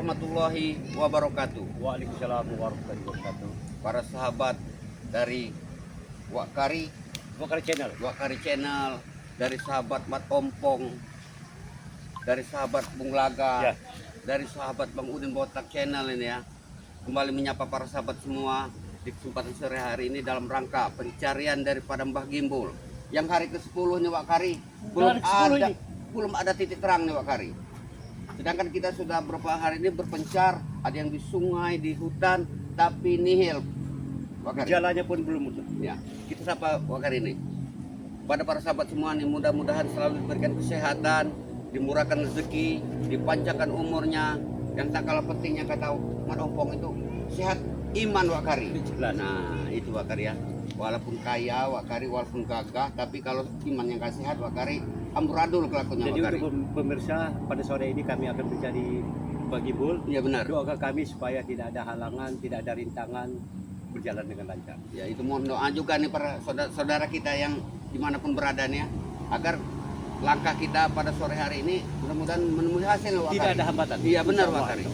warahmatullahi wabarakatuh. Waalaikumsalam warahmatullahi wabarakatuh. Para sahabat dari Wakari Channel, dari sahabat Mat Ompong, dari sahabat Bung Laga, Ya. dari sahabat Bang Udin Botak Channel ini ya. Kembali menyapa para sahabat semua di kesempatan sore hari ini dalam rangka pencarian daripada Mbah Gimbul. Yang hari ke-10 nih Wakari, belum ada titik terang nih Wakari. Sedangkan kita sudah beberapa hari ini berpencar, ada yang di sungai, di hutan, tapi nihil. Wakari. Jalannya pun belum muncul. Ya, kita sapa Wakari ini. Pada para sahabat semua nih, mudah-mudahan selalu diberikan kesehatan, dimurahkan rezeki, dipanjangkan umurnya, yang tak kalah pentingnya kata Mat Ompong itu sehat iman Wakari. Nah, itu Wakari ya. Walaupun kaya Wakari, walaupun gagah, tapi kalau iman yang gak sehat Wakari amburadul kelakuannya. Jadi Wakari. untuk pemirsa, pada sore ini kami akan mencari Mbah Gimbul. Iya benar. Doakan kami supaya tidak ada halangan, tidak ada rintangan, berjalan dengan lancar. Ya itu mohon doa juga nih para saudara kita yang dimanapun berada nih ya, agar langkah kita pada sore hari ini mudah-mudahan menemui hasil Wakari. Tidak ada hambatan. Iya benar Insya Allah. Wakari.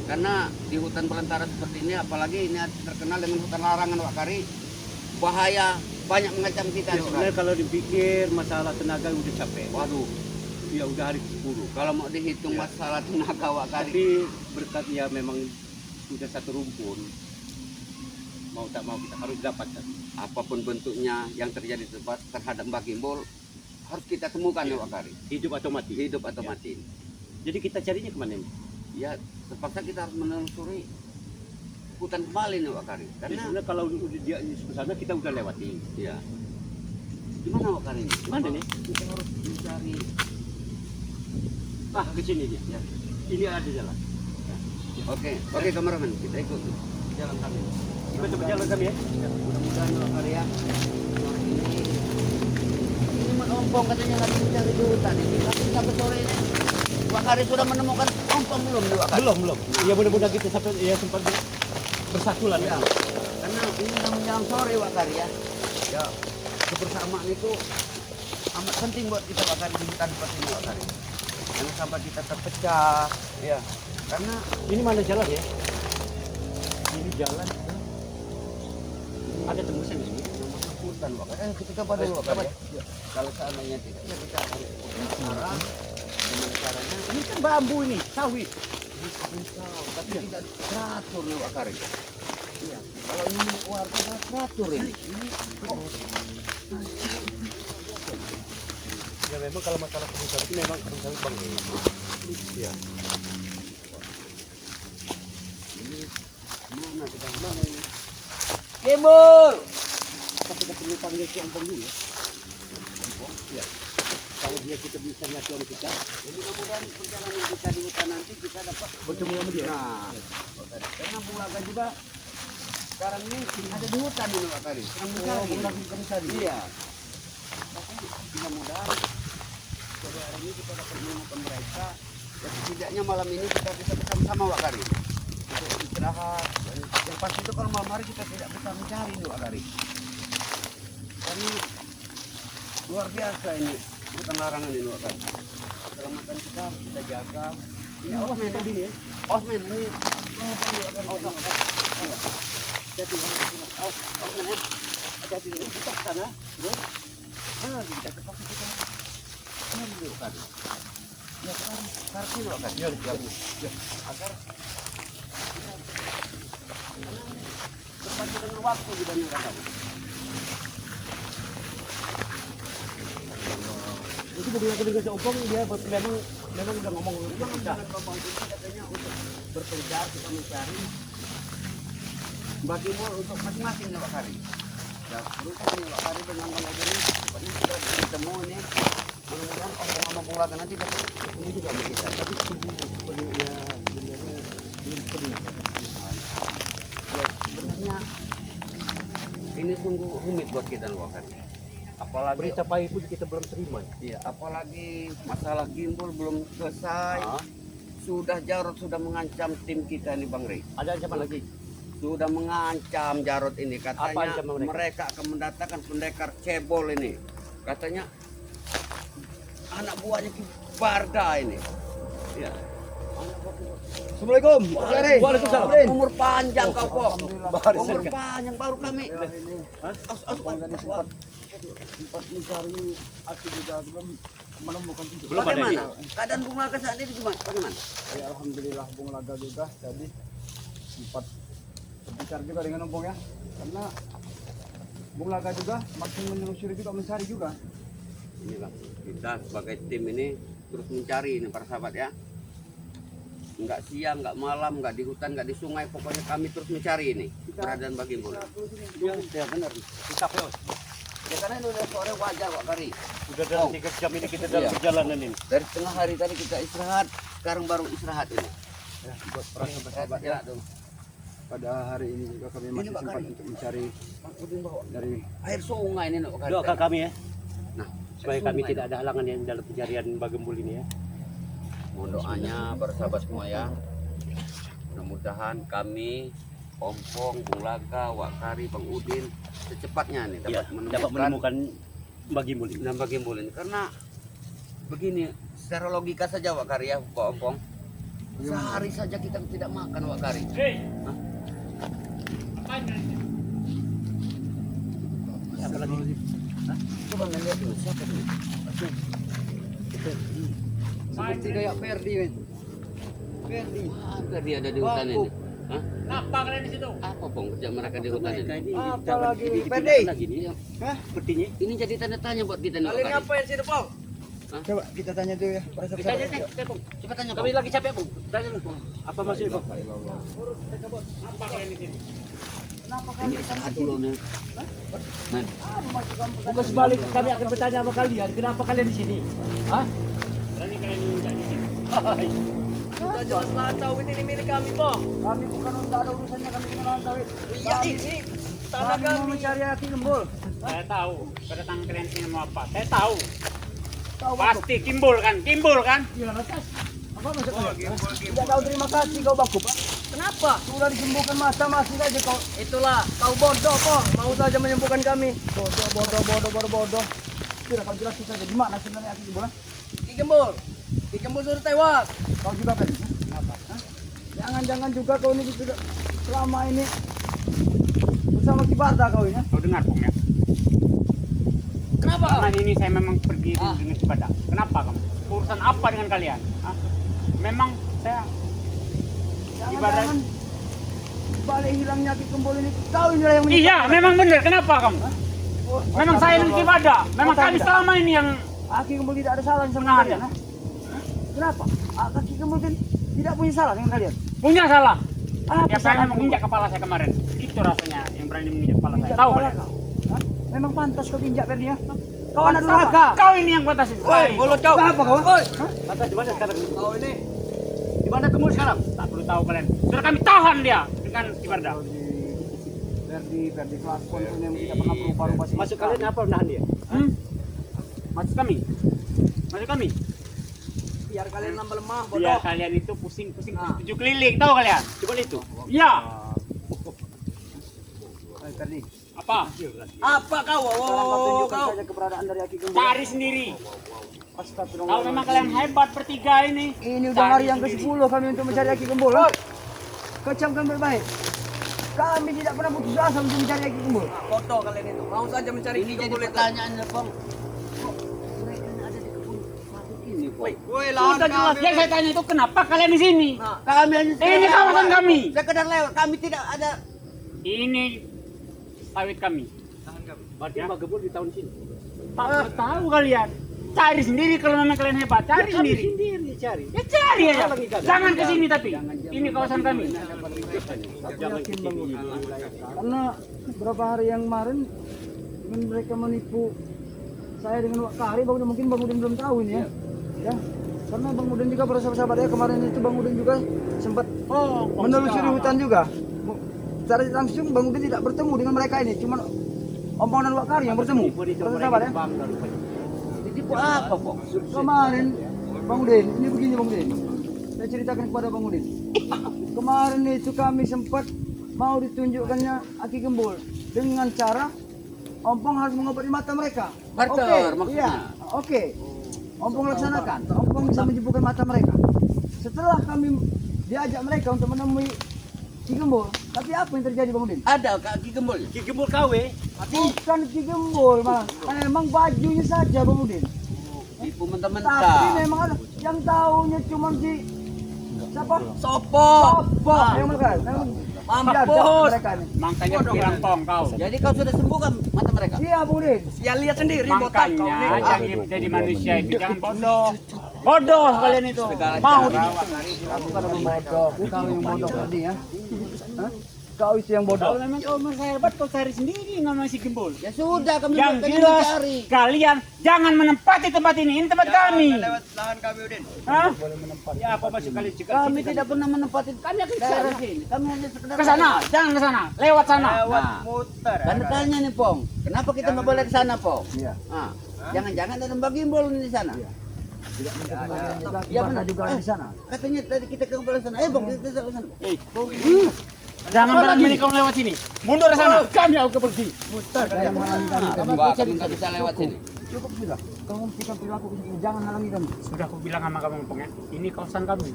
Karena di hutan belantara seperti ini, apalagi ini terkenal dengan hutan larangan Wakari, bahaya, banyak mengancam kita. Ya, sebenarnya kalau dipikir masalah tenaga udah capek. Waduh, Ya udah hari ke-10. kalau mau dihitung Ya. masalah tenaga Wakari, Tapi berkat ya memang sudah satu rumpun, mau tak mau kita harus dapatkan. apapun bentuknya yang terjadi terhadap Mbah Gimbul harus kita temukan ya Wakari. Hidup atau mati. Hidup atau Ya. mati. Jadi kita carinya kemana nih? Ya terpaksa kita harus menelusuri hutan kembali nih Wakari. Jadi Karena sebenarnya kalau udah dia di sana kita udah lewati. ya gimana Wakari ini? Gimana nih? Kita harus mencari. Ke sini dia. Ya. Ini ada jalan. Oke kameramen, kita ikut jalan kami. Kita coba jalan kami ya. Mudah-mudahan Wakari ya. Ini Mat Ompong katanya lagi mencari di hutan ini. Tapi sampai sore ini Wakari sudah menemukan Ompong belum di Wakari? Belum. Ya mudah-mudahan kita sampai ya sempat bersatu lah Ya. ya. Karena ini sudah menjelang sore Wakari ya. Ya kebersamaan itu amat penting buat kita Wakari di hutan seperti ini Wakari. Jangan sampai kita terpecah. Ya. Karena Ini mana jalan ya? Ini jalan. Ada tembusan di sini. hutan Wakari. Kita coba dulu Wakari. Ya. Kalau seandainya tidak, ya kita akan arah dengan caranya. Ini kan bambu ini, sawit. Tapi tidak teratur nih Wakari. Iya. Kalau ini warga tidak teratur ini. Ya memang kalau masalah tembusan itu memang tembusan bang. Iya. Mana kita mana ini? Gimbul. Tapi kita perlu panggil si Ampong dulu ya. Ya. Kalau dia kita bisa nyatu sama kita, Jadi mudah-mudahan perjalanan kita di hutan nanti kita dapat bertemu sama dia. Nah, karena Bulaga juga sekarang ini ada di hutan ini Wakari. Sedang mencari. Iya. Tapi mudah-mudahan sore hari ini kita dapat menemukan mereka. Ya setidaknya malam ini kita bisa bersama-sama Wakari. Untuk istirahat. Yang pasti itu kalau malam hari kita tidak bisa mencari ini Wakari. Karena luar biasa ini hutan larangan ini Wakari. Keselamatan kita harus kita jaga. Ini awas men ini ya. Awas men ini. Hati-hati men. Hati-hati kita ke sana. Kita ke pasti kita. Ini dulu kan. Ya sekarang parkir dulu kan. Ya. Agar kita berpacu dengan waktu di banyak kata. Itu begitu lagi dengan si Ampong dia memang udah ngomong Jangan ngomong itu katanya untuk berpencar kita mencari bagi mall untuk masing-masing ya Wakari. Ya beruntung nih Wakari dengan Bang Ojek ini sepertinya sudah bertemu nih. Mudah-mudahan orang ngomong pulang nanti dapat ini juga sama kita. Tapi sebenarnya ini sungguh rumit buat kita loh Wakari. Apalagi berita pahit pun kita belum terima. iya, apalagi masalah Gimbul belum selesai. Sudah Jarod sudah mengancam tim kita nih Bang Rey. Ada ancaman lagi. Sudah mengancam Jarod ini Apa katanya ancaman mereka? mereka akan mendatangkan pendekar cebol ini. Katanya anak buahnya Ki Barda ini. Ya. Assalamualaikum. Waalaikumsalam. Umur panjang kau kok. Umur panjang baru kami. Sempat mencari aku juga belum menemukan itu. Bagaimana? Keadaan Bung Laga saat ini gimana? Bagaimana? Ya, alhamdulillah Bung Laga juga tadi sempat berbicara juga dengan Bung ya. Karena Bung Laga juga makin menelusuri juga mencari juga. Ini Bang, kita sebagai tim ini terus mencari ini para sahabat ya. Enggak siang, enggak malam, enggak di hutan, enggak di sungai, pokoknya kami terus mencari ini keberadaan Bang Gimbul. Ya benar. Kita ya karena ini udah sore wajar Pak Kari. Sudah dalam 3 jam ini kita dalam perjalanan ini. Dari tengah hari tadi kita istirahat, sekarang baru istirahat ini. Ya, buat para sahabat Ya, dong. pada hari ini juga kami masih Pak sempat Kari. untuk mencari dari Air sungai ini Pak Kari. Doakan kami ya, Nah, supaya kami tidak ada halangan yang dalam pencarian Mbak Gembul ini ya. mohon doanya para sahabat semua ya. Mudah-mudahan kami Ompong, Bung Laga, Wak Kari, Bang Udin secepatnya nih Ya, dapat menemukan Mbak Gembul ini. dan Bang Gimbul ini karena begini secara logika saja Wak Kari ya Pak Ompong. Sehari saja kita tidak makan Wak Kari. Apa lagi? Coba ngeliat dulu siapa ini? seperti kayak Ferdi kan. Ferdi. Apa dia ada di hutan ini? Hah? Kenapa kalian di situ? Apa Pong kerja mereka di hutan ini? Apalagi Ferdi? Ferdi. Lagi nih. Hah? Sepertinya. Ini jadi tanda tanya buat kita nih Wak Kalian Kari. ngapain sih Pong? Coba kita tanya dulu ya para Kita sahabat. tanya Pong. Coba tanya Kami Pong. lagi capek Pong. Tanya Pong. Apa maksudnya Pong? Apa kalian di sini? Ini istirahat dulu nih. Men, Bukan sebalik, kami akan bertanya sama kalian, kenapa kalian di sini? Hah? Berani kalian di sini? Kita jelas tahu ini milik kami, Po. Kami bukan tidak ada urusannya kami dengan sawit. Iya, ini tanah kami mau mencari Aki Gembul. Saya tahu kedatangan kalian sini mau apa. Saya tahu. Tahu Pasti Kimbul kan? Kimbul kan? Iya, lantas. Apa maksudnya? Tidak tahu terima kasih kau Baku, Pak. Kenapa? Sudah disembuhkan masa masih saja kau. Itulah, kau bodoh, Po. Mau saja menyembuhkan kami. Bodoh. Sudah kau jelasin saja di mana sebenarnya Aki Gembul? Ki Gembul sudah tewas. Kau juga kan? Kenapa? Jangan juga kau ini sudah selama ini bersama Ki Barda kau ini. Kau dengar Pong ya? Kenapa? Karena ini saya memang pergi dengan ibadah. Kenapa kamu? Urusan apa dengan kalian? Hah? Memang saya ibadah. Jangan balik hilangnya Ki Gembul ini. Kau ini yang Iya, memang benar. Kenapa kamu? Memang saya yang ibadah. Memang Kau kami tidak. selama ini yang Aki Gembul tidak ada salah sama Benar, kalian. ya? Ha? Kenapa? Aki Gembul kan tidak punya salah dengan kalian. punya salah. Apa Ya saya salahnya? menginjak kepala saya kemarin. Itu rasanya yang berani menginjak kepala saya. Injak Tahu kepala kalian? kau. Ha? Memang pantas kau injak Ferdi ya. Kau anak durhaka. Kau ini yang batasin. Mulut kau. Apa kau? Mata di mana sekarang? Kau ini. Di mana kamu sekarang? Tak perlu tahu kalian. Sudah kami tahan dia dengan Kibarda. Ferdi kelas konten yang tidak pernah berubah-ubah. Masuk kalian apa menahan dia? Maksud kami? Maksud kami? Biar kalian nambah lemah, Biar bodoh. kalian itu pusing-pusing 7 keliling, tahu kalian? Cuma itu. Ya. Ferdi. Apa? Apa kau? Oh, Sekarang kau tunjukkan saja keberadaan dari Aki Gembul. Cari sendiri. Astagfirullah. Kalau memang kalian hebat bertiga ini. Ini udah hari yang ke-10 kami untuk mencari Aki Gembul. Kau camkan baik-baik. Kami tidak pernah putus asa untuk mencari Aki Gembul. Foto kalian itu. Mau saja mencari ini jadi pertanyaan Pong. Kok mereka ada di kebun sawit ini Pong? Woi, lawan Sudah jelas. Yang saya tanya itu kenapa kalian di sini? Kami hanya Ini kawasan kami. sekedar lewat, kami tidak ada. Ini sawit kami. Berarti Mbak Gembul di tahun sini. Tak tahu kalian. Cari sendiri kalau memang kalian hebat. Cari sendiri. Sendiri cari. Ya cari aja. Jangan ke sini tapi. Ini kawasan kami. Jangan ke sini. Karena beberapa hari yang kemarin dengan mereka menipu saya dengan Wak Kari, mungkin Bang Udin belum tahu ini ya. Ya. Karena Bang Udin juga para sahabat ya kemarin itu Bang Udin juga sempat menelusuri hutan juga. Secara langsung Bang Udin tidak bertemu dengan mereka ini, cuma Ompong dan Wak Kari yang bertemu. Para sahabat ya. Ditipu apa Pong? Kemarin Bang Udin, ini begini Bang Udin. Saya ceritakan kepada Bang Udin. Kemarin itu kami sempat mau ditunjukkannya Aki Gembul dengan cara Ompong harus mengobati mata mereka. Barter, maksudnya. Iya, oke. Ompong laksanakan. Ompong bisa menyembuhkan mata mereka. setelah kami diajak mereka untuk menemui Ki Gembul, tapi apa yang terjadi Bang Udin? Ada Ki Gembul. Ki Gembul KW. Bukan Ki Gembul, malah memang bajunya saja Bang Udin. Tipu Tapi mentah-mentah. memang ada yang tahunya cuma si siapa? Sopo. Sopo. Yang mereka, memang Mampus. jaga mereka nih. Makanya bilang pong kau. Jadi kau sudah sembuhkan mata mereka. Iya Bang Udin. Ya lihat sendiri botak kau Makanya nih. jangan jadi manusia itu jangan bodoh. Bodoh kalian itu. Mau Aku kan orang bodoh. Kau yang bodoh tadi ya. Hah? Kau itu yang bodoh. kalau memang kau merasa hebat kau cari sendiri namanya si Gembul. Ya sudah kami Yang bukan jelas mencari. kalian jangan menempati tempat ini tempat kami. Lewat lahan kami Udin. Hah? Ya apa masuk kali juga Kami tidak pernah menempati. Kami akan daerah sini. Kami hanya sekedar ke sana, jangan ke sana, lewat sana. Lewat Nah. muter. Karena tanya nih Pong, kenapa kita nggak boleh ke sana Pong? Iya. Ah, jangan-jangan ada Mbak Gimbol di sana. Ya benar juga di sana. Katanya tadi kita ke sana. Bong, kita ke sana. Jangan berani kau lewat sini. Mundur ke sana. Kami aku pergi. Saya menghalangi kami. Mbak, kami nggak bisa lewat sini. Cukup sudah. Kau membuktikan perilaku ini. Jangan halangi kami. Sudah aku bilang sama kamu Pong ya. Ini kawasan kami.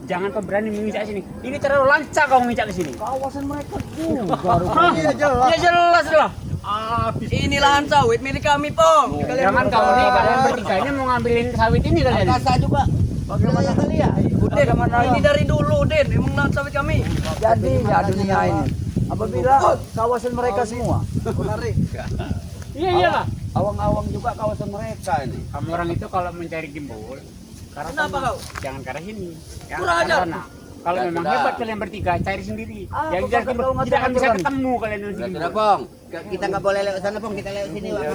Jangan kau berani menginjak sini. Ini terlalu lancak kau menginjak ke sini. Kawasan mereka Hah? Ya jelas lah. Ini lahan sawit milik kami, Pong. Jangan kau nih kalian bertiga ini mau ngambilin sawit ini kalian. Kasa juga. Bagaimana kalian? Udin, ini dari dulu, Udin. Emang lahan sawit kami. Jadi ya dunia ini. Apabila kawasan mereka semua. Iya iyalah. Awang-awang juga kawasan mereka ini. Kamu orang itu kalau mencari Gimbul, karena Kenapa kau? jangan ke arah sini. Ya, Kurang ke ajar. sana. Kalau Ya, memang sudah. hebat kalian bertiga, cari sendiri. Ah, Yang bukan jelas kau Gimbul ngatur tidak akan bisa aturan. ketemu kalian dengan si Sudah, Gimbul. sudah Pong. Kita nggak boleh lewat sana Pong. Kita lewat sini. Pak.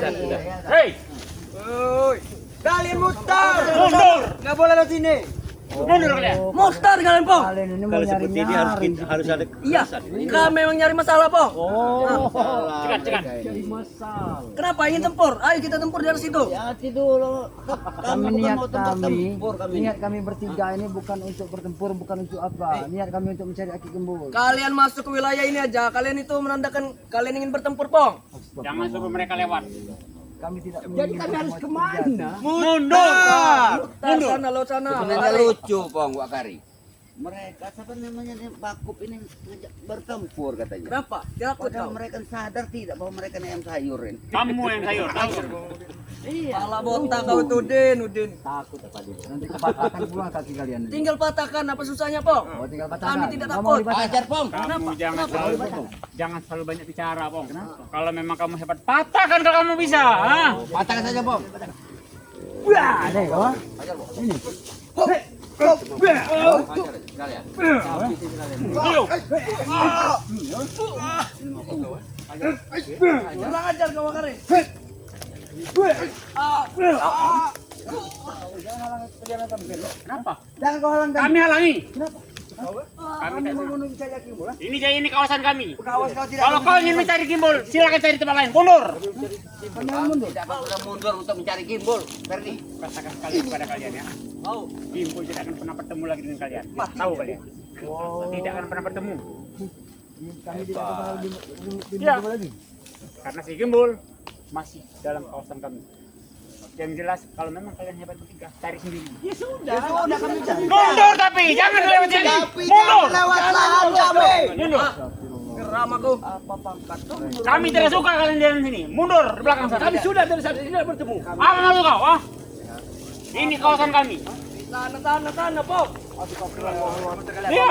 Hei, Woi. Kalian muter. mundur, Nggak boleh lewat sini. mundur kalian. Muter kalian, Pong. Kalian ini mau nyari-nyari. harus ada Iya. Kami memang nyari masalah, Pong. Cekat, cekat. Jadi masalah. Kenapa ingin tempur? Ayo kita tempur dari situ. Hati dulu. Kami niat kami, kami. niat kami bertiga ini bukan untuk bertempur, bukan untuk apa. Niat kami untuk mencari Aki Gembul. Kalian masuk ke wilayah ini aja. Kalian itu menandakan kalian ingin bertempur, Pong. Jangan suruh mereka lewat. Kami tidak. Jadi kami harus kemana? Mundur. Mundur. Sana, lo sana. Sebenarnya lucu Pong Wakari. Mereka siapa namanya nih, Bakup ini ngajak bertempur katanya. Kenapa? Takut Padahal kau. mereka sadar tidak bahwa mereka ini ayam sayur ini. Kamu yang sayur, tahu? Pala botak kau itu, Udin, Udin. Takut apa dia? Nanti kepatahkan pulang kaki kalian. Tinggal patahkan, apa susahnya, Pong? Oh, tinggal patahkan. Kami tidak Nggak takut. mau dipatahkan. Ajar Pong. Kamu jangan selalu banyak bicara, Pong. Kalau memang kamu hebat, patahkan kalau kamu bisa. Ah. Patahkan saja Pong. Wah, deh, oh. Ini. Kalian. Ayo. Kurang ajar kau, Wakari. Kenapa? Jangan kau halang kami. Kami halangi. Kami mau mencari Aki Gembul. Ini kawasan kami. Kawas kau tidak. Kalau kau ingin mencari Gimbul, silakan cari tempat lain. Mundur. Kami yang mundur. Tidak pernah mundur untuk mencari Gimbul. Ferdi. Katakan sekali kepada kalian ya. Oh, Gimbul tidak akan pernah bertemu lagi dengan kalian. Tahu kalian? Tidak akan pernah bertemu. Kami tidak akan di Ya. lagi. Karena si Gimbul masih dalam kawasan kami. Yang jelas kalau memang kalian hebat bertiga, cari sendiri. ya sudah kami cari. Mundur tapi jangan lewat sini. Mundur. Lewat lahan kami. Mundur. Geram aku. Kami tidak suka kalian di dalam sini. Mundur di belakang sana. Kami sudah dari sana tidak bertemu. Apa malu kau? Ah? Ini kawasan kami. Sana, Pong. Iya.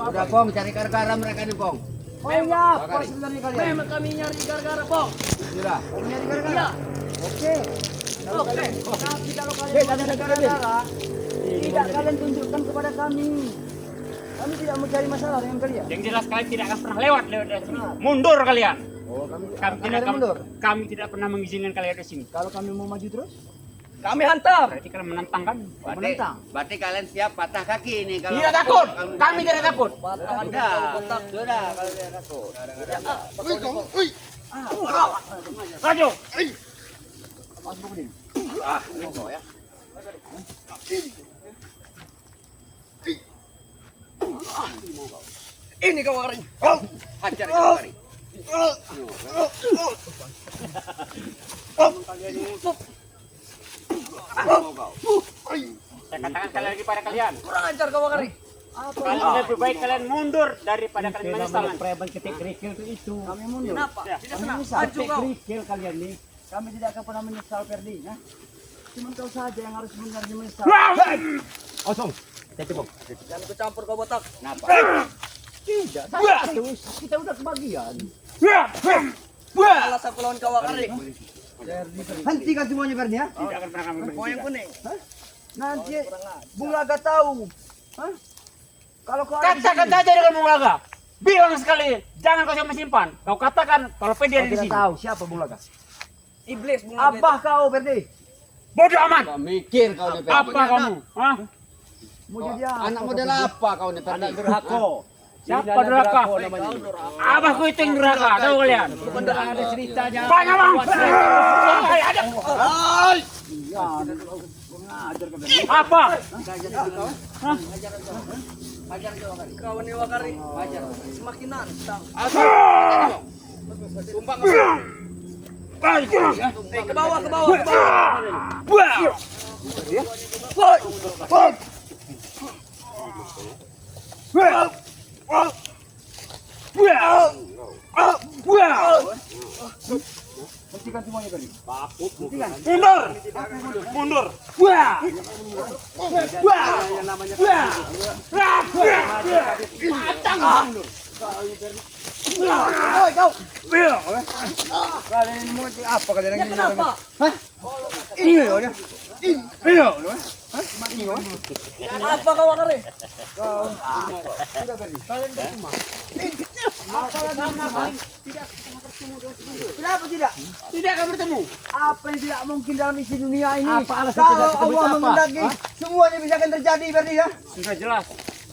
Sudah Pong, cari gara-gara mereka nih Pong. Oh iya, apa sebenarnya kalian? Memang kami nyari gara-gara, Pong. Sudah. Nyari gara-gara. Iya. Oke. Oke. Tapi kalau kalian ada gara-gara, tidak kalian tunjukkan kepada kami. Kami tidak mau cari masalah dengan kalian. Yang jelas kalian tidak akan pernah lewat dari sini. Mundur kalian. Oh, kami Kami tidak pernah mengizinkan kalian di sini. Kalau kami mau maju terus, Kami hantam. Berarti kalian menentang kami. Berarti kalian siap patah kaki ini kalau Tidak takut. Kami tidak takut. Patahan Sudah. kau botak. Sudah kalau tidak takut. Maju. Ini kau Wakari. Hajar kembali. Saya katakan sekali lagi pada kalian. Kurang ajar kau Wakari. Kalian lebih baik kalian mundur daripada kalian menyesal. Preman ketik kerikil itu. Kami mundur. Kenapa? Ya. Tidak senang. Menyesal. Maju kau. Kerikil kalian nih. Kami tidak akan pernah menyesal Ferdi. Ya? Cuma kau saja yang harus sebenarnya menyesal. Kosong. Jadi bom. Jangan ikut campur kau botak. Tidak. Kita udah kebagian. Alas aku lawan kau Wakari. Hentikan semuanya Ferdi ya. Tidak akan pernah kami Kau yang berhenti. kuning. Nanti Bung Laga tahu. Hah? Kalau kau ada di Katakan sini. saja dengan Bung Laga. Bilang sekali, jangan kau simpan simpan. Kau katakan kalau Ferdi Kau ada di tidak sini. tahu siapa Bung Laga. Iblis Bung Laga. Abah kau Ferdi. Bodoh amat. Kau mikir kau nih, Fer. Apa kamu? Hah? Mau jadi apa? Anak model apa kau nih, Ferdi? Durhaka. Siapa durhaka? Abahku itu yang durhaka, tahu kalian? Ada ceritanya. Banyak bang. Hai, ada. Apa? Kau ini Wakari. Semakin nantang. Ke bawah, ke bawah, ke bawah. Hentikan semuanya Ferdi. Mundur. Mundur. Wah. Kalian ini mau apa kalian Ya ini? kenapa? Ini loh ya. Ini loh. Apa kau Wakari? Kenapa tidak? Tidak akan bertemu. Apa yang tidak mungkin dalam isi dunia ini? Apa alasan Kalau tidak ketemu Allah apa? mengendaki, semuanya bisa akan terjadi Ferdi ya. Sudah jelas.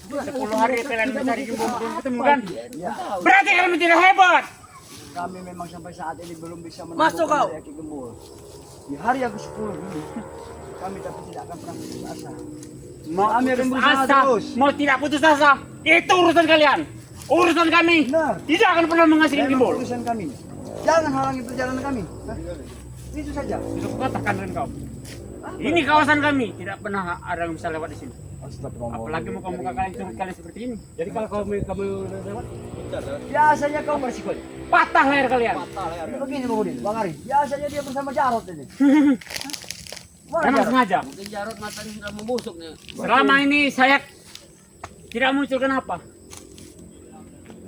10 hari kalian mencari Gembul belum ketemu kan? Berarti kalian tidak hebat. Kami memang sampai saat ini belum bisa Masuk kau. Ki Gembul. Di hari yang ke-10 ini, kami tapi tidak akan pernah putus asa. Mau Kami akan putus berusaha asa, terus. mau tidak putus asa, itu urusan kalian. Urusan kami Benar. tidak akan pernah menghasilkan Memang Gembul. keputusan kami. Jangan halangi perjalanan kami. Hah? Itu saja. Sudah kukatakan dengan kau. Ini kawasan kami, tidak pernah ada yang bisa lewat di sini. Apalagi muka-muka kalian curut kalian seperti ini. Jadi kalau kamu lewat, Biasanya kau bersiko. Patah leher kalian. Begini Bang Udin, Bang Ari. Biasanya dia bersama Jarot ini. Mana Memang Jarot? sengaja. Mungkin Jarot matanya sudah membusuk nih. Selama ini saya tidak muncul kenapa?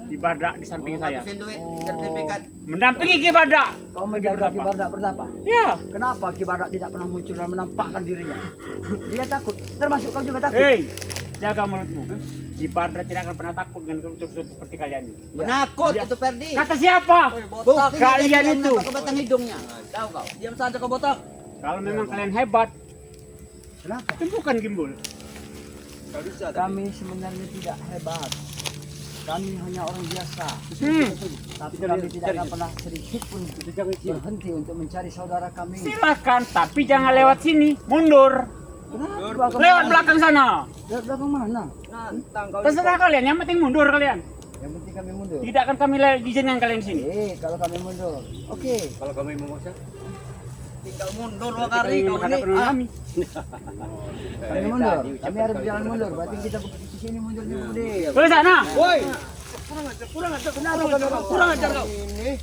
Di badak di samping saya. Habisin duit, sertifikat. Mendampingi Ki Badak. Kau menjaga Ki Bardak bertapa? Ya. Kenapa Ki Bardak tidak pernah muncul dan menampakkan dirinya? Dia takut. Termasuk kau juga takut. Hei, jaga mulutmu. Ki Badak tidak akan pernah takut dengan kerucut-kerucut seperti kalian ini. Penakut itu Ferdi. Kata siapa? Botak. Kalian itu. Ke batang hidungnya. Tahu kau? Diam saja kau botak. Kalau memang kalian hebat, Kenapa? temukan Gembul. Kami sebenarnya tidak hebat. Kami hanya orang biasa. Tapi kami tidak akan pernah sedikit pun berhenti untuk mencari saudara kami. Silakan, tapi jangan lewat sini. Mundur. Kenapa? Lewat belakang sana. Lewat belakang mana? Nantang kau. Terserah kalian, yang penting mundur kalian. Yang penting kami mundur. Tidak akan kami izinkan kalian di sini. Kalau kami mundur. Oke. kalau kami memaksa, Tinggal mundur Wakari kau ini. Menghadap dengan kami. Kami mundur. Kami harus berjalan mundur. Berarti kita di sini mundurnya Budi. Ke sana. Woi. Kurang ajar kau. Kurang ajar kau.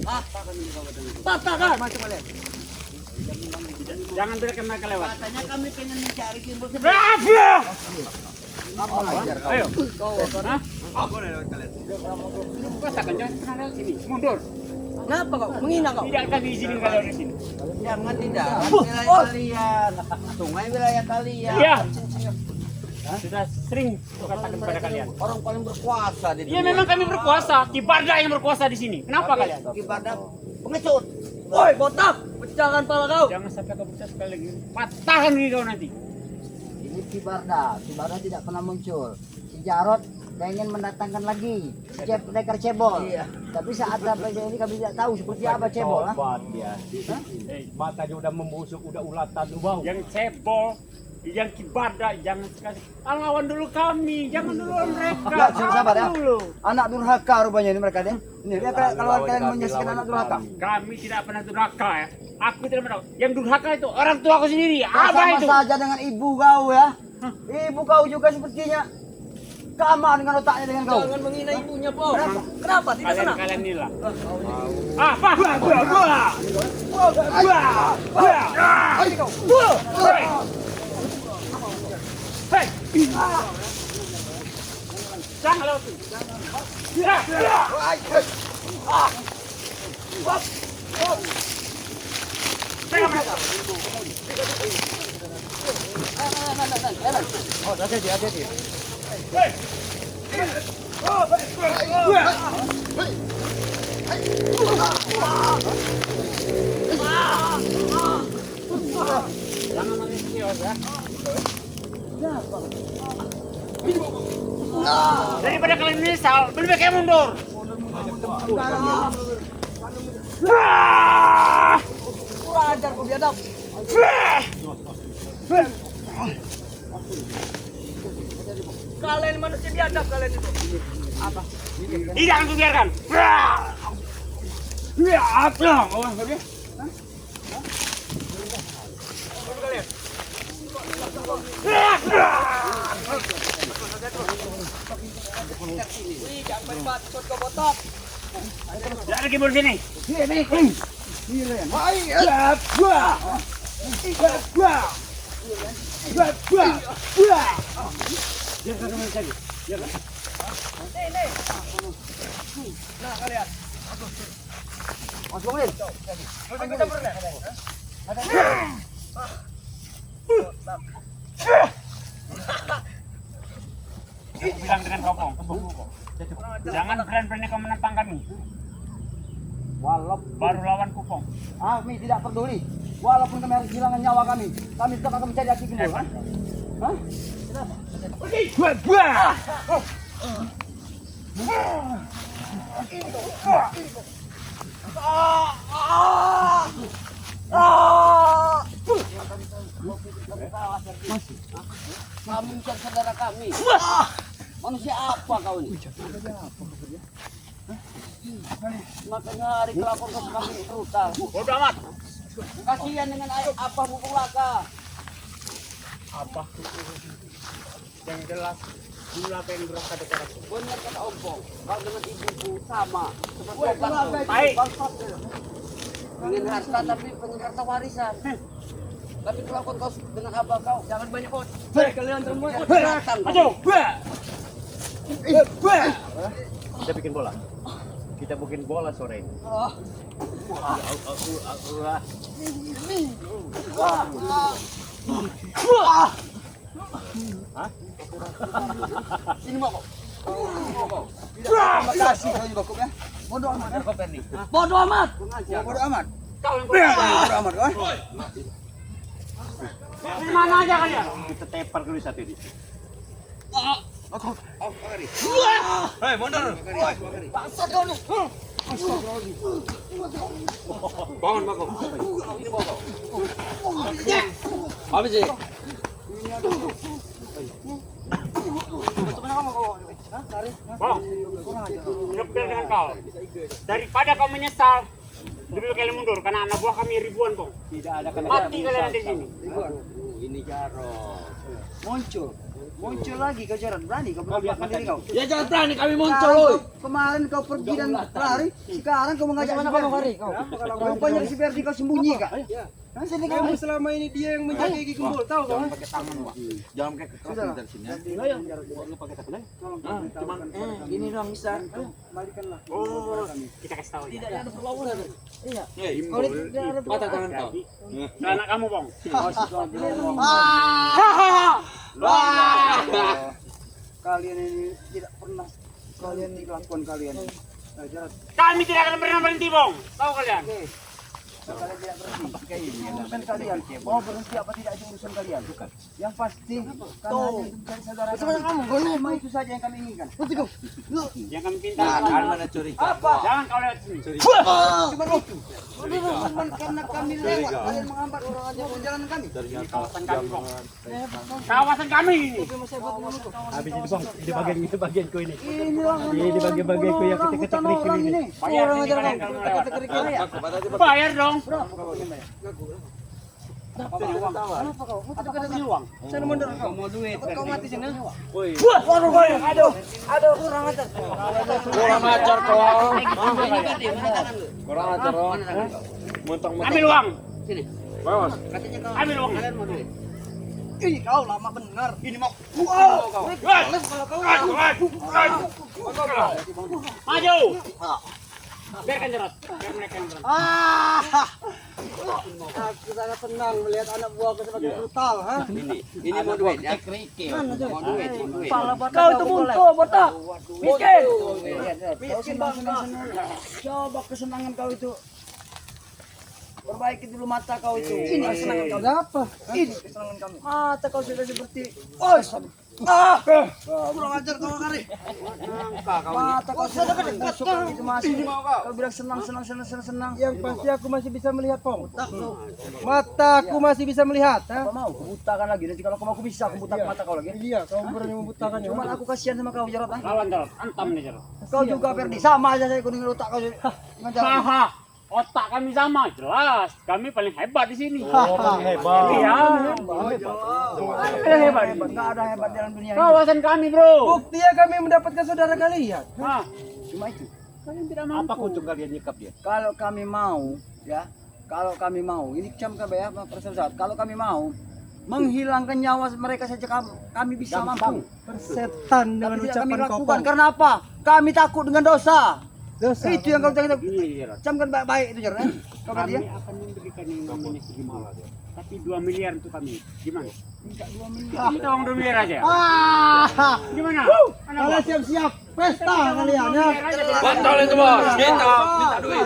Ah. Patah kan? Jangan biarkan mereka lewat. Katanya kami pengen mencari Gembul. Rafa! Ayo. Kau Wakari. Hah? Katakan jangan pernah lewat sini. Mundur. Kenapa kau? Menghina kau? Tidak akan diizinin kalian di sini. Jangan tidak. Wilayah kalian. Sungai wilayah kalian. Iya. Sudah sering kukatakan kepada kalian. Orang paling berkuasa di Iya memang kami berkuasa. Ki Badak yang berkuasa di sini. Kenapa kalian? Ibadah pengecut. Woi botak. Pecahkan pala kau. Jangan sampai kau pecah sekali lagi. Patahkan diri kau nanti. Ini Ki Bardak. Ki Bardak tidak pernah muncul. Si Jarot pengen mendatangkan lagi pendekar cebol. Tapi saat sampai ini kami tidak tahu seperti apa cebol. obat dia. Matanya udah membusuk, udah ulatan, bau. Yang cebol, yang Ki Badak, jangan sekali. Lawan dulu kami, jangan dulu mereka. Enggak, sabar ya. Dulu. Anak durhaka rupanya ini mereka deh. Ini dia kalau kalian menyaksikan anak durhaka. Kami tidak pernah durhaka ya. Aku tidak pernah. Yang durhaka itu orang tua aku sendiri. Apa Sama itu? saja dengan ibu kau ya. Ibu kau juga sepertinya sama dengan otaknya dengan kau. Jangan menghina ibunya, Pong. Kenapa? Tidak senang. Kalian inilah. Apa? Jangan lewat. Oh, hati-hati. Jangan mengistios ya. Daripada kalian menyesal, lebih baik kalian mundur. Kurang ajar kau biadab. Kalian manusia biadab kalian itu. Tidak akan kubiarkan. Wih, jangan main batu kau botok. Tidak ada keyboard sini. Nah, kalian. Masuk angin. Masuk kita pernah. Aku bilang dengan kau, Pong. Jangan berani-berani kau menentang kami. Walaupun Baru lawan Kupong. kami tidak peduli. Walaupun kami harus kehilangan nyawa kami tetap akan mencari Aki Gembul. Hah? Kami bukan saudara kami. Manusia apa kau ini? Makanya hari kelapor kau kami brutal. Bodoh amat. Kasihan dengan apa pupuk laka. Apa? Yang jelas gula pengen berangkat dekat aku. Benar kata Ompong. Kau dengan ibuku sama. Seperti Woi, obat kenapa kau. itu? Baik. Bangsat. Pengen harta tapi pengen harta warisan. Tapi kelakuan kau dengan abah kau. Jangan banyak kot. Hei, kalian semua ikut. Datang. Maju. Kita bikin bola. Kita bikin bola sore ini. Sini mau kau. Terima kasih kau juga kau ya. Bodoh amat. Bodoh amat. Bodoh amat. Kau yang Bodoh amat kau. mana aja kalian? Kita tepar dulu satu ini. Hei, mundur. Bangsat kau nih. Bangun, Mako. Habis sih. Bang, ngebel dengan kau. Daripada kau menyesal, lebih baik kalian mundur karena anak buah kami ribuan, Bang. Tidak ada Mati kalian di sini. Ini Jarot. Muncul lagi kau Jarot. Berani kau menampakkan diri kau. Ya jangan berani kami Kemarin kau pergi dan lari, sekarang kau mengajak si Ferdi. Rupanya si Ferdi kau sembunyikan. Sini kau. Kamu selama ini dia yang menjaga Ki Gembul, tahu kau? pakai tangan, Wak. Jangan pakai kekerasan dari sini. Lu pakai tangan. Cuman gini dong bisa. Oh, kita kasih tahu ya. Tidak ada perlawanan. Iya. Patah tangan kau. Ke anak kamu, Bang. Kalian ini tidak pernah kelakuan kalian. Nah, Jarot, Kami tidak akan pernah berhenti, Bang. Tahu kalian? kalian tidak berhenti. Urusan kalian. Mau berhenti apa tidak itu urusan kalian. Yang pasti karena hanya untuk mencari saudara kami. Cuma itu saja yang kami inginkan. Yang kami pinta. Jangan kau lewat sini. Cuma itu. Cuma karena kami lewat, kalian menghambat orang aja jalan kami. Kawasan kami, Bang. Kawasan kami ini. Habis itu, Bang. Di bagianku ini. Inilah Di bagian-bagianku yang ketik-ketik orang ini. ini. Bayar Orang sini aja kalian kau. kalau lewat. Ketik-ketik ini ya. Bayar dong. Kenapa kau? Atau kata punya uang? Saya mundur kau. Mau duit. Kau mati sini. Aduh, kurang ajar. Kurang ajar kau. Kurang ajar kau. Ambil uang. Sini. Bos. Katanya kau. Ambil uang. Kalian mau duit. Ih, kau lama benar. Ini mau. Maju. Biarkan Jarot. Biar mereka yang berantem. Aku sangat senang melihat anak buahku sebagai brutal, ha? Ini mau duit ya. Mau duit. Kau itu buntu, botak. Miskin. Miskin bang. Coba kesenangan kau itu. Perbaiki dulu mata kau itu. Ini kesenangan kau apa? Ini kesenangan kami. Mata kau sudah seperti Kurang ajar kau kari. mata kau sudah busuk itu masih. Kau bilang senang. Yang pasti aku masih bisa melihat, Pong. Mataku masih bisa melihat, ha? Kau mau butakan lagi. Nanti kalau kau mau aku bisa aku butak mata kau lagi. Iya, kau berani membutakannya. Cuman aku kasihan sama kau Jarot. Lawan Jarot. Antam nih Jarot. Kau juga Ferdi sama aja saya kuning otak kau. Ngajar. Haha. Otak kami sama, jelas. Kami paling hebat di sini. Orang hebat. Iya. Hebat. Enggak ada hebat dalam dunia ini. Kawasan kami, bro. Buktinya kami mendapatkan saudara kalian. Hah. Cuma itu. Kalian tidak mampu. Apa kunjung kalian nyikap dia? Kalau kami mau, ya, kalau kami mau, ini cam ya, persaudara. Kalau kami mau menghilangkan nyawa mereka saja kami bisa mampu. Persetan dengan Tapi tidak kami ucapan kau, lakukan. Pong. Karena apa? Kami takut dengan dosa. Dosa. Itu yang kau tahu. Ini Jarot. Camkan baik-baik itu Jarot. Kau kata Kami dia. akan memberikan yang namanya segimbal. Tapi 2 miliar untuk kami. Gimana? Minta 2 miliar. Minta uang 2 miliar aja. Gimana? Kalian siap-siap pesta kalian, ya? Betul itu bos. Minta duit.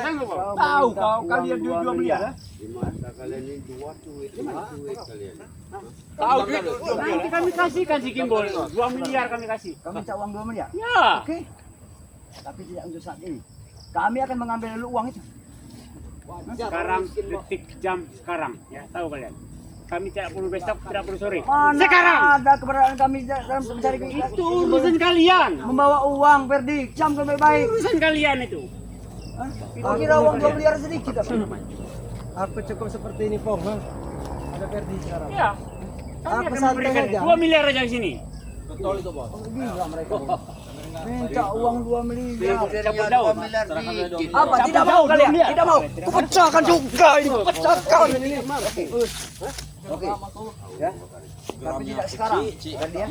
Tahu kau kalian 2 miliar. Di mata kalian ini duit kalian. Tahu Nanti kami kasihkan si Gimbal. 2 miliar kami kasih. Kau minta uang 2 miliar. Ya. Oke. Tapi tidak untuk saat ini. Kami akan mengambil dulu uang itu. Sekarang detik jam sekarang. Ya, tahu kalian. Kami tidak perlu besok, tidak perlu sore. Mana Sekarang. ada keberadaan kami dalam mencari Itu urusan kalian. membawa uang Ferdi. Camkan baik-baik. Urusan kalian itu. Hah? Kau kira uang 2 miliar sedikit apa? Aku cukup seperti ini, Pong. Ha? Ada Ferdi sekarang. Ya. Kami Aku akan santai memberikan aja. 2 miliar aja di sini. Betul itu bos. Gila mereka. Minta uang 2 miliar. Cabut daun. Apa? Tidak mau kalian? Tidak mau. Kupecahkan juga ini. Pecahkan ini. Oke. Ya. Tapi tidak sekarang. Ferdi ya.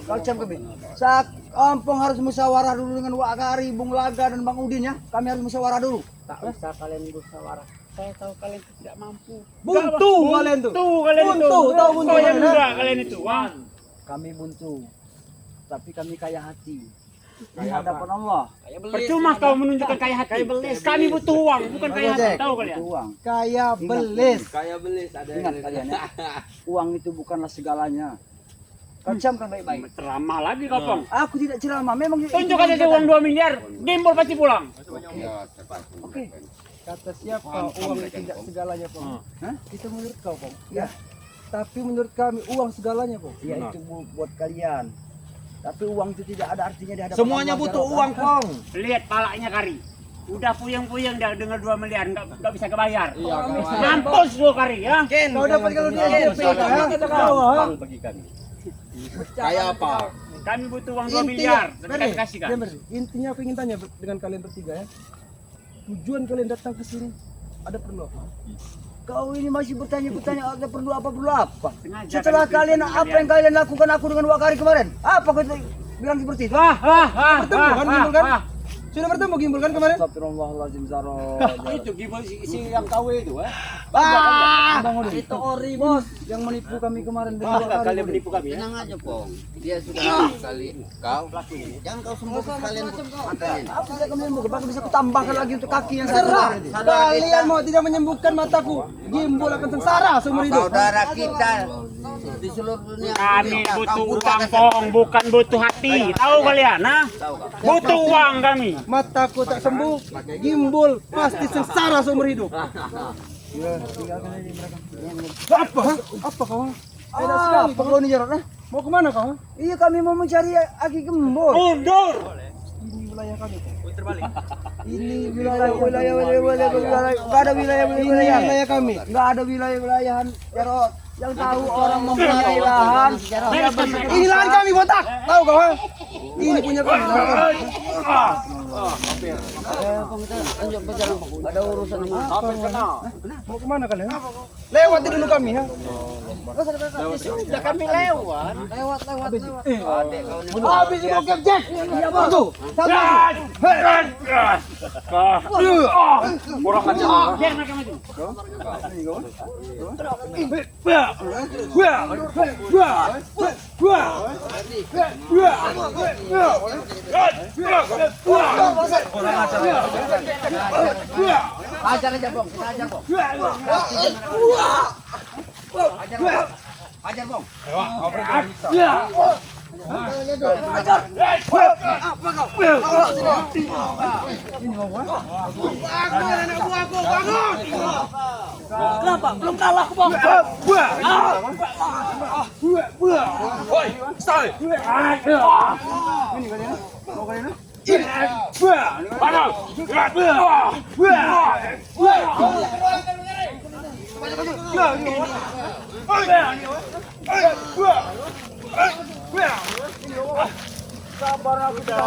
Kau cam ke saat kampung harus musyawarah dulu dengan Wak Kari, Bung Laga dan Bang Udin ya. Kami harus musyawarah dulu. Tak usah kalian musyawarah. Saya tahu kalian tidak mampu. Buntu kalian tuh. Buntu kalian itu. Buntu, tahu buntu Kau yang kalian, muda kalian itu. Wah. Kami buntu. Tapi kami kaya hati. Di hadapan Allah. Percuma kau menunjukkan kaya hati. Kami butuh uang, bukan kaya hati. Tahu kalian? Butuh uang. Kaya belis. Kayak belis ada Ingat kalian ya. Uang itu bukanlah segalanya. Kau camkan baik-baik. Ceramah lagi kau, Pong. Aku tidak ceramah. Memang Tunjukkan saja uang 2 miliar. Gimbal pasti pulang. Oke. Kata siapa uang tidak segalanya, Pong? Hah? Itu menurut kau, Pong. Ya. Tapi menurut kami uang segalanya, Pong. Ya itu buat kalian. Tapi uang itu tidak ada artinya di hadapan Semuanya Allah, butuh Jarot. uang, Pong. Lihat palanya Kari. Udah puyeng-puyeng dah dengan 2 miliar, enggak bisa kebayar. Iya, Mampus lu Kari ya. Kau dapat kalau di SMP, ha? Bagi kami. Kayak apa? Kami butuh uang 2 miliar, tapi Ferdi, kami kasihkan. diam, Ferdi. Intinya aku ingin tanya dengan kalian bertiga ya. Tujuan kalian datang ke sini ada perlu apa? Kau ini masih bertanya-bertanya ada perlu apa? Sengaja Setelah kami kalian bikin apa yang kalian lakukan aku dengan Wak Kari kemarin? Apa kau bilang seperti itu? Bertemu kan, Gimbal kan? Sudah bertemu Gimbal kan kemarin? Astagfirullahaladzim Zaro. Itu Gimbal si yang KW itu, Itu ori bos yang menipu kami kemarin dengan Wak Kari. Kalian menipu kami ya? Tenang aja, Pong. Dia sudah kali kau. Jangan kau sembunyikan kalian matanya. Aku tidak akan menyembuhkan, bahkan bisa kutambahkan lagi untuk kaki yang Serah. saya Kalian mau tidak menyembuhkan mataku, Gimbal akan sengsara seumur hidup. Saudara kita di seluruh dunia. Kami butuh uang, Pong, bukan butuh hati. Tahu kalian, nah? Butuh uang kami. Mataku tak sembuh, Gimbal pasti sengsara seumur hidup. Apa? Ha? Apa kau? Ada sekali kau ini Jarot. Mau kemana kau? Iya kami mau mencari Aki Gembul. Mundur. Ini wilayah kami. Ini wilayah enggak ada wilayah kami. Enggak ada wilayah-wilayahan Jarot. Yang tahu orang mempunyai lahan. Ini lahan kami botak. Tahu kau? Ini punya kami. Ada urusan sama. Mau kemana kalian? Lewati dulu kami ya. Sudah kami lewat. Habis itu Jack. Iya bang tuh. Kurang aja. Biar mereka maju. Ajar aja Bong, kita ajar Bong. Ajar Bong. Kenapa? Belum kalah, Bang.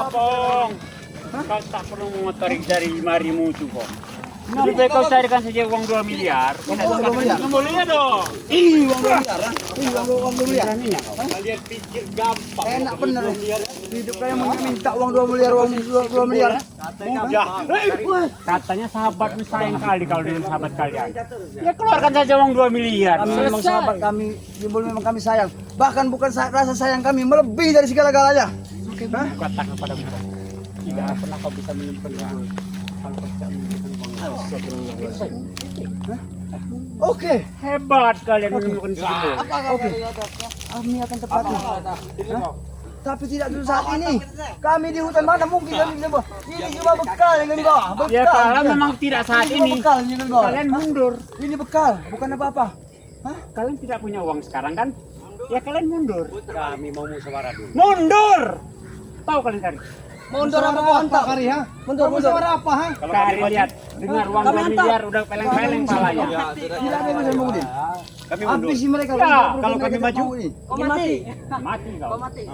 Bong. Kau tak perlu mengotori dari mari musuh kok. Lebih baik kau carikan saja uang 2 miliar. Boleh dong. Uang 2 miliar. Kalian pikir gampang. Enak bener. Hidup kayak mau minta uang 2 miliar, uang 2 miliar. Katanya sahabatmu sayang kali kalau dengan sahabat kalian. Ya keluarkan saja uang 2 miliar. Kami memang sahabat kami, memang kami sayang. Bahkan bukan rasa sayang kami melebihi dari segala-galanya. Katakan pada mereka. Tidak pernah kau bisa menyimpan uang. Oke, Hebat kalian menemukan situ. oke. Kami akan tepati. Tapi tidak dulu saat ini. Kami di hutan mana mungkin kami di bawah. Ini cuma bekal yang di bawah. Bekal. Ya kalau memang tidak saat Ini ini, bekal yang di bawah. kalian mundur. Ini bekal, bukan apa-apa. Kalian tidak punya uang sekarang kan? Ya kalian mundur. Kami mau musyawarah dulu. Mundur. Tahu kalian cari? Mundur apa mantap kari ha? Mundur apa ha? Cari lihat. Dengar uang 2 miliar udah peleng-peleng palanya. Tidak ada yang bisa mengundin. Kami Habis mereka. Ya, kalau kami maju, Mati. Mati kau. Mati.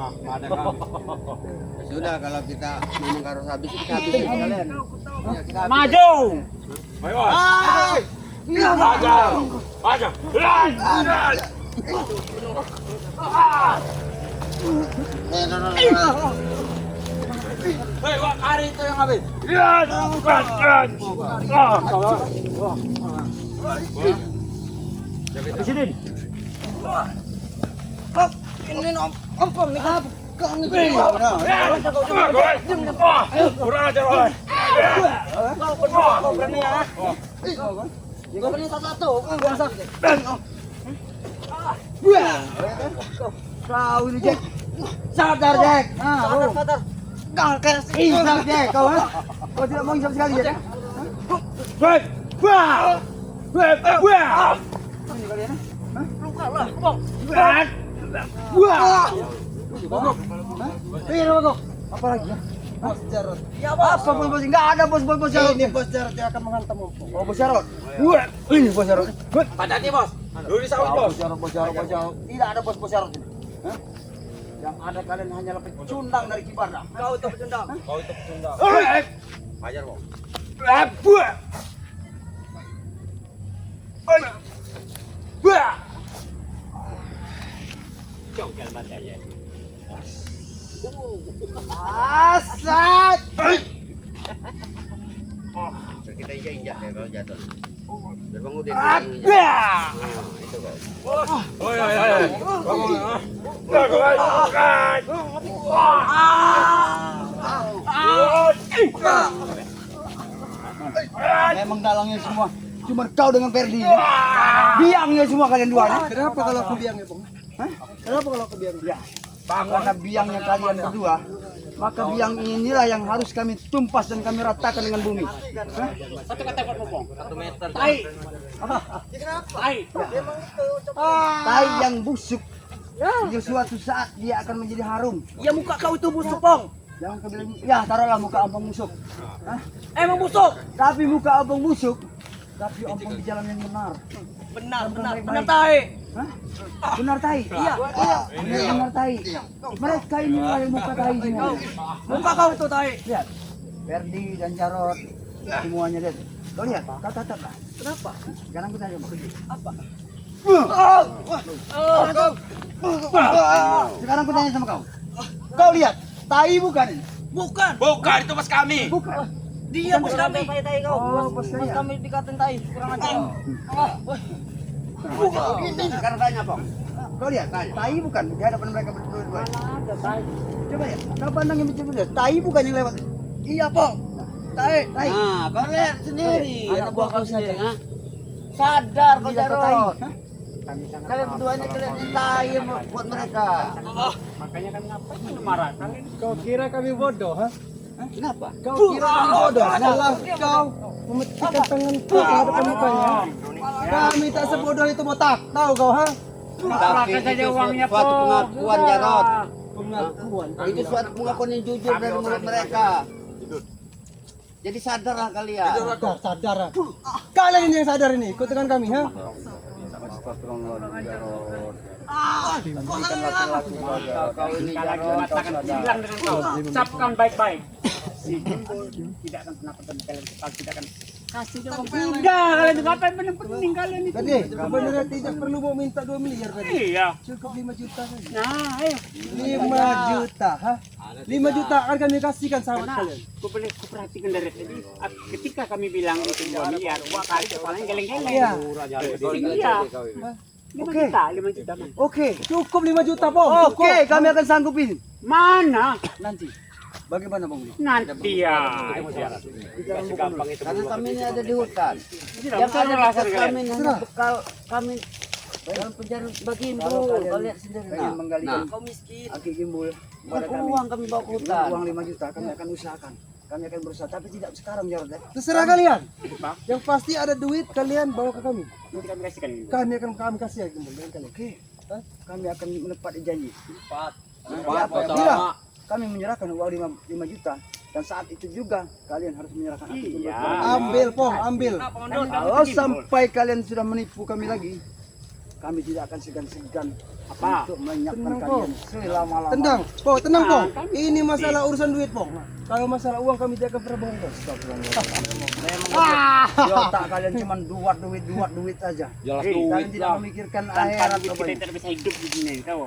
Sudah kalau kita memang harus habis kita habisin kalian. Maju. Hari itu yang habis. Di sini. Ini ompong nih. Kami Kurang ajar oi. kau berani ya? Kau berani satu-satu. Kau ini Jack. Sadar Jack. Sadar. Kau kayak isap Jack kau ha? Kau tidak mau isap sekali Jack. Ini kalian ha? Belum kalah, Bang. Iya Bogok. Apa lagi ya? Bos Jarot. Ya, Bos. Apa bos? Enggak ada bos Jarot. Ini bos Jarot yang akan menghantam. Oh bos Jarot. Ini bos Jarot. Padahal bos. Dulu disawat bos. Bos Jarot. Tidak ada bos Jarot ini. Hah? Yang ada kalian hanyalah pecundang dari Kibarda. Kau itu pecundang. Kau itu pecundang. Ajar bos. Jauh jalan bantai ya. Asat. Kita injak ya kalau jatuh. Biar Bang Udin. Itu kau. Memang dalangnya semua. Cuma kau dengan Ferdi. Biangnya semua kalian dua. Kenapa kalau aku biangnya, Bang? Hah? Kenapa kalau aku biangnya? Ya. Karena biangnya kalian berdua, maka biang inilah yang harus kami tumpas dan kami ratakan dengan bumi. Hah? Satu kata buat ngomong. 1 meter. Tai. Tai. Tai yang busuk. Di suatu saat dia akan menjadi harum. Ya muka kau itu busuk, Bang. Jangan kau bilang, ya taruhlah muka abang busuk. Hah? Emang busuk. Tapi muka abang busuk, tapi abang di jalan yang benar. Benar tahi. Hah? Benar tai? Iya. Benar tai. Mereka ini yang muka tai semua. Muka kau itu tahi. Lihat, Ferdi dan Jarot, semuanya lihat. Kau lihat, kau tatap lah. Kenapa? Sekarang aku tanya begitu. Apa? Sekarang aku tanya sama kau. Kau lihat, tai bukan ini? Bukan. Bukan, itu pas kami. Bukan. Dia bos kami. Oh, bos Bos saya. kami dikatain tahi. Kurang ajar. Sekarang tanya, Pong. Kau lihat, tai bukan di hadapan mereka berdua. Coba ya, kau pandang yang betul betul. Tai bukan yang lewat. Iya, Pong. Tahi. Tai. Nah, kau lihat sendiri. Anak buah kau saja. Hah? Sadar kau, Tidak tai. Jarot. Hah? Kalian berdua ini kalian tai buat mereka. Makanya kan ngapain lu marah? Kalian Kau kira kami bodoh, ha? Kenapa? Kau kira kami bodoh? Setelah kau memetikan tanganku ke hadapan mukanya, kami tak sebodoh itu botak. Tahu kau, ha? Tapi saja itu uangnya, suatu Pong. pengakuan, Jarot. Pengakuan. Itu suatu pengakuan yang jujur dari mulut mereka. Jadi sadarlah kalian. Sadar. Kalian ini yang sadar ini, ikut dengan kami, ha? Kau ini lagi Jarot, mengatakan bilang dengan kau, ucapkan baik-baik. Si Jumbo tidak akan pernah ketemu kalian, kalau tidak akan kasih dia uang. Enggak, kalian juga apa yang penting kalian itu. Tadi, sebenarnya tidak perlu mau minta 2 miliar tadi. Iya. Cukup 5 juta saja. Nah, ayo. 5 juta, ha? 5 juta akan kami kasihkan sahabat Nah, kalian. aku perhatikan dari tadi, ketika kami bilang itu 2 miliar, 2 kali kepalanya geleng-geleng. Iya. Iya. 5 Oke. juta, 5 juta man. Oke, cukup 5 juta, Bang. Oke, kami akan sanggupin. Mana? Nanti. Bagaimana, Bang? Nanti ya. Karena kami ini ada di hutan. Tidak Yang usah ada alasan dekat kalian. kami hanya bekal kami dalam penjara bagimu. Kau lihat sendiri. Kalian menggalikan Kau miskin. aki gimbul Bukan pada kami. uang kami bawa ke hutan. Uang 5 juta kami akan usahakan. Kami akan berusaha, tapi tidak sekarang, Jarod. Terserah kalian. Yang pasti ada duit, kalian bawa ke kami. Nanti kami kasihkan ini. Kami kasih ya gimbul dengan kalian. Oke. Hah? Kami akan menepati janji. Cepat, Bila kami menyerahkan uang 5 juta, dan saat itu juga kalian harus menyerahkan aki gimbul. Iya. Ambil, Pong, ambil. Pondok, Kalau sampai kalian sudah menipu kami lagi, kami tidak akan segan-segan Apa? untuk menyiapkan Tenang, kalian selama-lamanya. Tenang, Pong, tenang, Pong. Nah, Ini masalah urusan duit, Pong. Kalau masalah uang kami tidak akan pernah bohong, Pong. Di otak kalian cuma duit saja. Kalian tidak memikirkan tanpa akhirat. duit kita tidak bisa hidup di sini, tahu?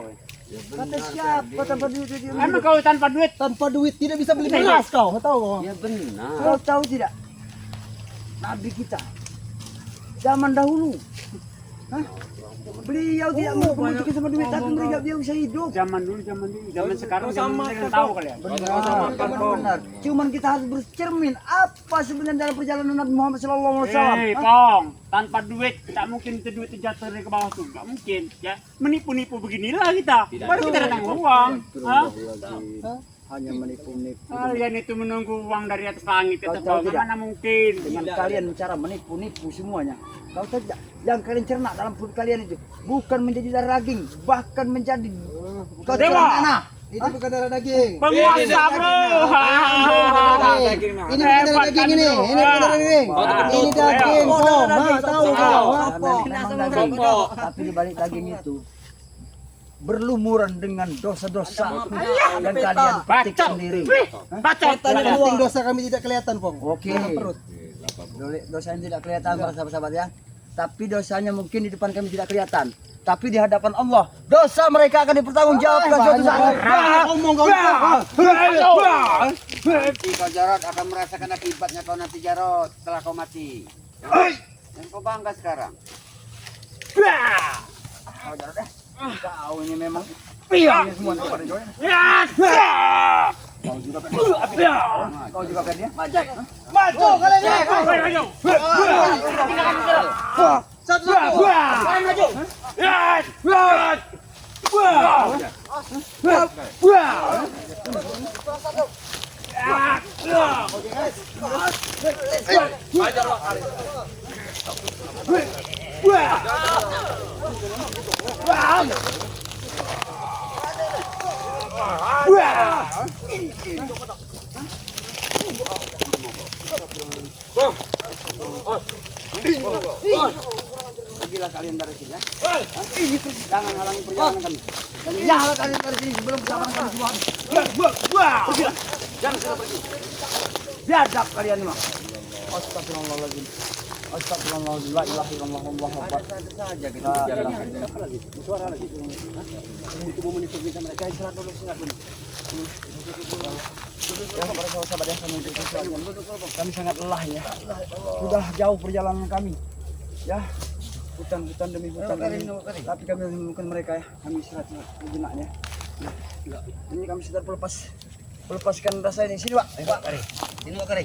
Kata siapa tanpa duit? Emang kau tanpa duit? Tanpa duit tidak bisa beli beras, kau. Tahu kau? Ya benar. Kau tahu tidak? Nabi kita zaman dahulu, hah? Beliau tidak membutuhkan sama duit, tapi beliau bisa hidup. Zaman dulu, zaman sekarang zaman dengan tahu kalian. Benar. Cuman kita harus bercermin apa sebenarnya dalam perjalanan Nabi Muhammad SAW. Hei, Pong, tanpa duit tak mungkin itu duit itu jatuh dari ke bawah tuh, nggak mungkin. Ya, menipu-nipu beginilah kita. Baru kita datang uang. Hah? Hanya menipu-nipu. Kalian itu menunggu uang dari atas langit itu, Kau tahu Pong. tidak? Mana mungkin? Dengan kalian cara menipu-nipu semuanya. Kau tahu tidak? Yang kalian cerna dalam perut kalian itu bukan menjadi darah daging, bahkan menjadi Dewa. anak. Itu bukan darah daging. Penguasa, bro. Ini bukan darah daging ini. Ini bukan darah daging. Ini daging, Pong. Ma, tahu kau? Memang daging. Tapi di balik daging itu berlumuran dengan dosa-dosa yang kalian petik Bacot. sendiri. Bacot. Yang penting dosa kami tidak kelihatan, Pong. Oke. Dosanya tidak kelihatan para sahabat-sahabat ya. Tapi dosanya mungkin di depan kami tidak kelihatan. Tapi di hadapan Allah, dosa mereka akan dipertanggungjawabkan suatu saat. Nanti kau Jarot akan merasakan akibatnya kau nanti Jarot setelah kau mati. Dan kau bangga sekarang. Kau Jarod ya. Kau ini memang Iya. ini semua kepada Joy. Kau juga kan dia? Maju kalian ya. Ayo. Satu-satu. Kalian maju. Pergilah kalian dari sini ya. Jangan halangi perjalanan kami. Dan iyalah kalian dari sini sebelum perjalanan kami semua. Pergilah. Jangan sudah pergi. Biadab kalian ini mah. Astagfirullahaladzim. Astagfirullahaladzim. La ilaha illallah wallahu akbar. Ada saja gitu. Suara lagi. Itu mau menikmati sama mereka. Istirahat dulu, istirahat dulu. Ya, para sahabat ya, kami sangat lelah ya. Sudah jauh perjalanan kami. Ya, hutan demi hutan ini. Tapi kami menemukan mereka ya. Kami istirahat sejenak ya. Nah, ini kami sudah melepaskan rasa ini. Sini Pak. Pak Kari. Sini Pak Kari.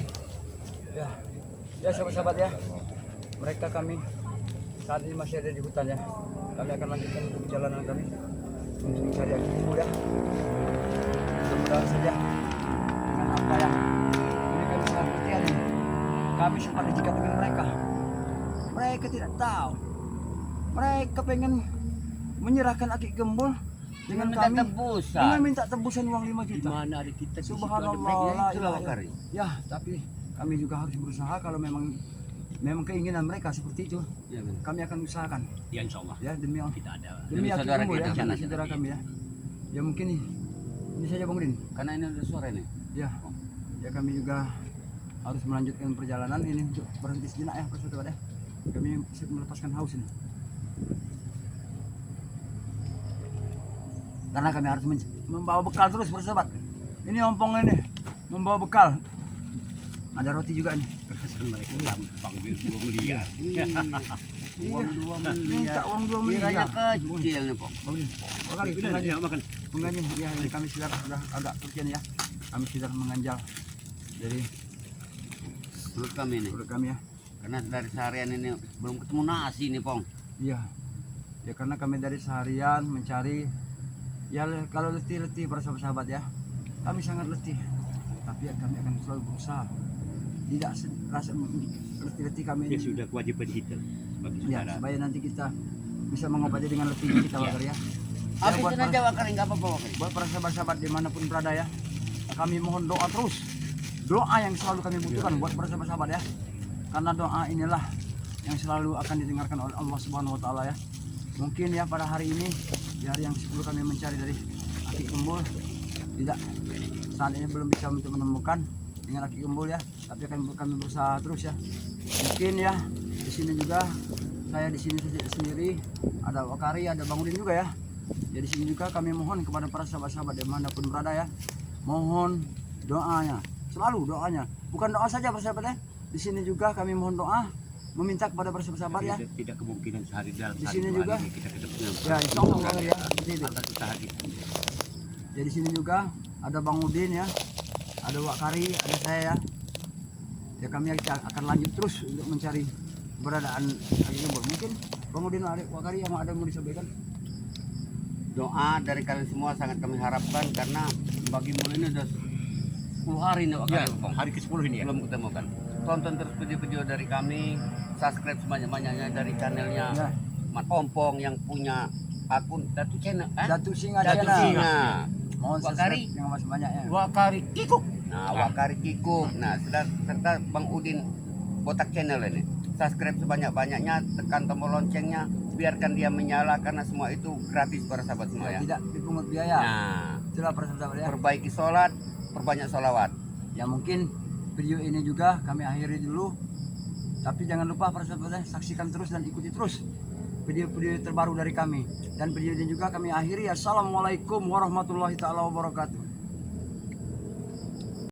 Ya, ya sahabat-sahabat ya. Mereka kami saat ini masih ada di hutan ya. Kami akan lanjutkan perjalanan kami untuk mencari yang ibu ya. Mudah-mudahan saja dengan apa yang ini kami sangat percaya ini. Kami sempat dijikat dengan mereka. Mereka tidak tahu. Mereka pengen menyerahkan Aki Gembul dengan kami dengan minta tebusan uang 5 juta. Mana ada kita? Subhanallah. Ya, tapi kami juga harus berusaha kalau memang keinginan mereka seperti itu. Ya, kami akan usahakan. ya insya Allah. Ya demi Kita ada. demi Aki saudara Gembul ya, kita, demi saudara kami ya. Ya mungkin ini saja Bang Udin. Karena ini ada suara ini. Ya, ya kami juga harus melanjutkan perjalanan ini untuk berhenti sejenak ya, saudara ya. Kami siap melepaskan haus ini. Karena kami harus membawa bekal terus bersahabat. Ini ompong ini membawa bekal. Ada roti juga nih. Mereka panggil 2 miliar. Uang 2 miliar. Uang 2 Kiranya miliar. kecil nih, Pok. Makan. Penganjin ya, ini kami sudah agak kecian ya. Kami sudah menganjal dari Menurut kami nih. perut kami ya. Karena dari seharian ini belum ketemu nasi nih, Pong. Iya. Ya karena kami dari seharian mencari ya kalau letih-letih para sahabat ya. Kami sangat letih. Tapi ya, kami akan selalu berusaha. Tidak rasa letih-letih kami Ya ini. sudah kewajiban kita bagi Ya, saudara. supaya nanti kita bisa mengobati dengan letihnya kita Iya. Wakar ya. Habisin aja Wakari, nggak apa-apa Wakari. Buat para sahabat-sahabat dimanapun berada ya, kami mohon doa terus. Doa yang selalu kami butuhkan buat para sahabat-sahabat ya. Karena doa inilah yang selalu akan didengarkan oleh Allah Subhanahu wa taala ya. Mungkin ya pada hari ini, di hari yang 10 kami mencari dari Aki Gembul, tidak saat ini belum bisa untuk menemukan dengan Aki Gembul ya, tapi kami berusaha terus ya. Mungkin ya di sini juga saya di sini sendiri, ada Wakari, ada Bang Udin juga ya. Ya di sini juga kami mohon kepada para sahabat-sahabat dimanapun berada ya, mohon doanya, selalu doanya, bukan doa saja para sahabat ya. Di sini juga kami mohon doa, meminta kepada para sahabat ya. Tidak kemungkinan sehari dalam Di sehari sini 2 juga. hari kita ketemu. Ya insya Allah Bang ya, seperti itu. Atas usaha kita. Ya di sini juga ada Bang Udin ya, ada Wakari, ada saya ya. Ya kami akan lanjut terus untuk mencari keberadaan Aki Gembul. Mungkin Bang Udin, Wakari yang ada mau disampaikan? Doa dari kalian semua sangat kami harapkan karena bagi mulai ini udah 10 hari nih Wakari, Ya, Pong. hari ke-10 ini ya. Belum ketemu kan. Tonton terus video-video dari kami, subscribe sebanyak-banyaknya dari channelnya Ya. Mat Ompong yang punya akun Datu Channel. Datu Singa Datu Channel. Singa. Mohon Wakari. subscribe yang masih banyak ya. Wakari Kikuk. Nah, Wakari Kikuk. Nah, serta Bang Udin Botak Channel ini. Subscribe sebanyak-banyaknya, tekan tombol loncengnya, biarkan dia menyala karena semua itu gratis para sahabat semua ya. Tidak dipungut biaya. Nah, Itulah para sahabat ya. perbaiki sholat, perbanyak sholawat. Ya mungkin video ini juga kami akhiri dulu. Tapi jangan lupa para sahabat saksikan terus dan ikuti terus video-video terbaru dari kami. Dan video ini juga kami akhiri. Assalamualaikum warahmatullahi taala wabarakatuh.